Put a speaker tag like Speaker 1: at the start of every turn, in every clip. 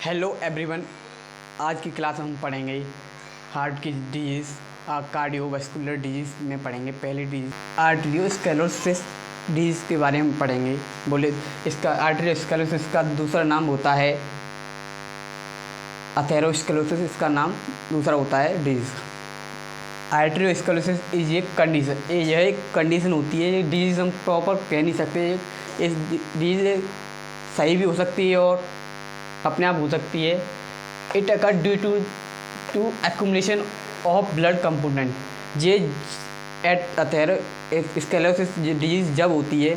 Speaker 1: Hello everyone. आज की class में हम पढ़ेंगे हार्ट की डिजीज़, कार्डियोवास्कुलर डिजीज़ में पढ़ेंगे। पहली डिजीज़ आर्टेरियोस्क्लेरोसिस डिजीज़ के बारे में पढ़ेंगे। बोले इसका आर्टेरियोस्क्लेरोसिस का दूसरा नाम होता है अथेरोस्क्लेरोसिस, इसका नाम दूसरा होता है डिजीज़। आर्टेरियोस्क्लेरोसिस इज एक कंडीशन, यह एक कंडीशन होती है। ये डिजीज़ हम प्रॉपर कह नहीं सकते। इस डिजीज़ सही भी हो सकती है और अपने आप हो सकती है। It occur due to accumulation of blood component. ये एट अथेरोस्क्लेरोसिस डिजीज़ जब होती है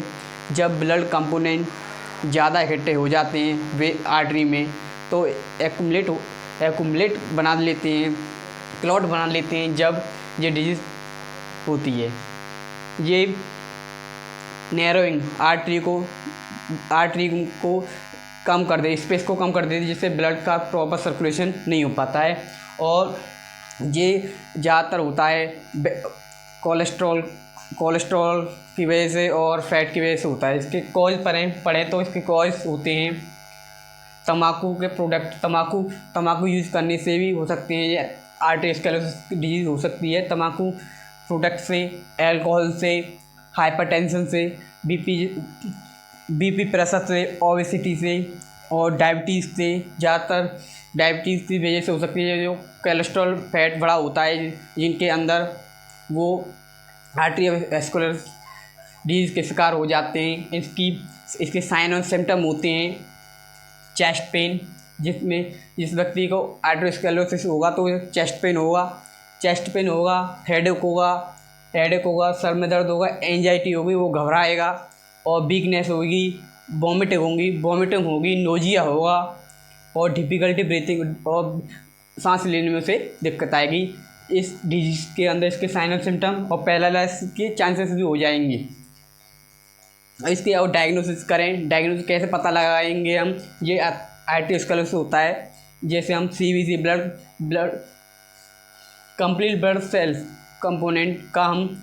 Speaker 1: जब ब्लड कंपोनेंट ज़्यादा इकट्ठे हो जाते हैं वे आर्टरी में, तो एक्यूमुलेट बना लेते हैं, क्लॉट बना लेते हैं। जब ये डिजीज़ होती है, ये नैरोइंग आर्टरी को कम कर दे, स्पेस को कम कर देती है, जिससे ब्लड का प्रॉपर सर्कुलेशन नहीं हो पाता है। और ये ज़्यादातर होता है कोलेस्ट्रॉल की वजह से और फैट की वजह से होता है। इसके कॉज पढ़ें तो इसके कॉज होते हैं तम्बाकू के प्रोडक्ट, तम्बाकू यूज़ करने से भी हो सकते हैं। ये आर्टेरियोस्क्लेरोसिस डिजीज़ हो सकती है तम्बाकू प्रोडक्ट से, एल्कोहल से, हाइपरटेंशन से, बीपी प्रेशर से, ओबेसिटी से और डायबिटीज़ से। ज़्यादातर डायबिटीज़ की वजह से हो सकती है। जो कोलेस्ट्रॉल फैट बड़ा होता है जिनके अंदर, वो आर्टेरियोस्क्लेरोसिस डिजीज़ के शिकार हो जाते हैं। इसके साइन और सिम्टम होते हैं चेस्ट पेन, जिस व्यक्ति को आर्टेरियोस्क्लेरोसिस होगा तो चेस्ट पेन होगा, हेडेक होगा, सर में दर्द होगा, एंजाइटी होगी, वो घबराएगा, और वीकनेस होगी, वॉमिटिंग होगी, नोजिया होगा और डिफ़िकल्टी ब्रीथिंग और सांस लेने में उसे दिक्कत आएगी। इस डिजीज़ के अंदर इसके साइन और सिम्टम और पैरालाइसिस के चांसेस भी हो जाएंगे। इसके और डायग्नोसिस कैसे पता लगाएंगे हम? ये आर्टेरियोस्क्लेरोसिस होता है जैसे हम CBC blood complete blood cells component का हम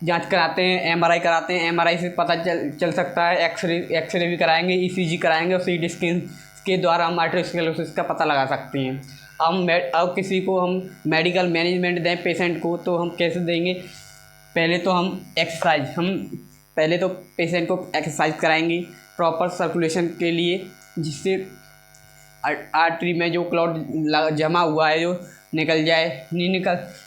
Speaker 1: जांच कराते हैं, MRI कराते हैं। MRI से पता चल सकता है। एक्सरे भी कराएंगे, ECG कराएंगे और CT स्कैन के द्वारा हम आर्टेरियोस्क्लेरोसिस का पता लगा सकते हैं। अब किसी को हम मेडिकल मैनेजमेंट दें पेशेंट को, तो हम कैसे देंगे? पहले तो पेशेंट को एक्सरसाइज कराएंगे प्रॉपर सर्कुलेशन के लिए, जिससे आर्टरी में जो क्लॉट जमा हुआ है जो निकल जाए।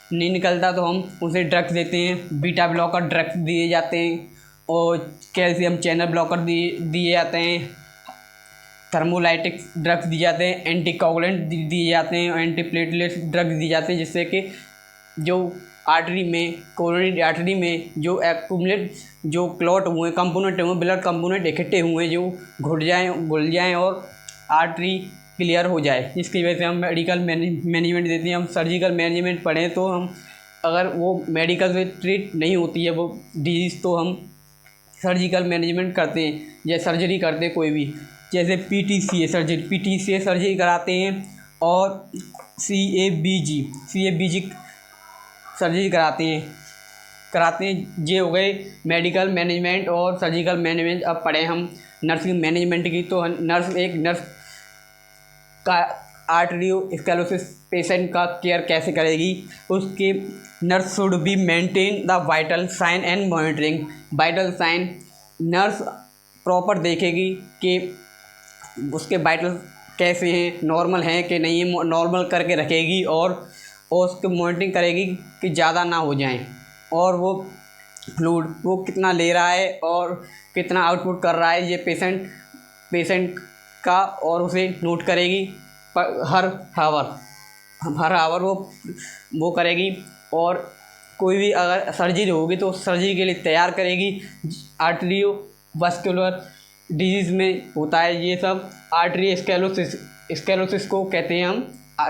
Speaker 1: नहीं निकलता तो हम उसे ड्रग्स देते हैं। बीटा ब्लॉकर ड्रग्स दिए जाते हैं और कैल्शियम चैनल ब्लॉकर दिए जाते हैं। थर्मोलाइटिक ड्रग्स दिए जाते हैं, एंटीकोगुलेंट दिए जाते हैं, एंटीप्लेटलेट ड्रग्स दिए जाते हैं, जिससे कि जो आर्टरी में, कोरोनरी आर्टरी में जो क्लॉट हुए कंपोनेंट हुए, ब्लड कंपोनेंट इकट्ठे हुए, जो घुल जाएं और आर्टरी क्लियर हो जाए। इसकी वजह से हम मेडिकल मैनेजमेंट देते हैं। हम सर्जिकल मैनेजमेंट पढ़ें तो हम, अगर वो मेडिकल से ट्रीट नहीं होती है वो डिजीज़, तो हम सर्जिकल मैनेजमेंट करते हैं या सर्जरी करते हैं कोई भी, जैसे PTCA सर्जरी कराते हैं और CABG सर्जरी कराते हैं। ये हो गए मेडिकल मैनेजमेंट और सर्जिकल मैनेजमेंट। अब पढ़ें हम नर्सिंग मैनेजमेंट की, तो नर्स का आर्टेरियोस्क्लेरोसिस पेशेंट का केयर कैसे करेगी? उसके nurse should be maintain the vital sign and monitoring. Vital sign nurse proper देखेगी कि उसके वाइटल कैसे हैं, नॉर्मल हैं कि नहीं है, नॉर्मल करके रखेगी और उसकी मॉनिटरिंग करेगी कि ज़्यादा ना हो जाएं, और वो फ्लूइड वो कितना ले रहा है और कितना आउटपुट कर रहा है ये पेशेंट का, और उसे नोट करेगी हर आवर वो करेगी। और कोई भी अगर सर्जरी होगी तो सर्जरी के लिए तैयार करेगी। आर्टेरियोवास्कुलर डिजीज़ में होता है ये सब। आर्टेरियोस्क्लेरोसिस को कहते हैं हम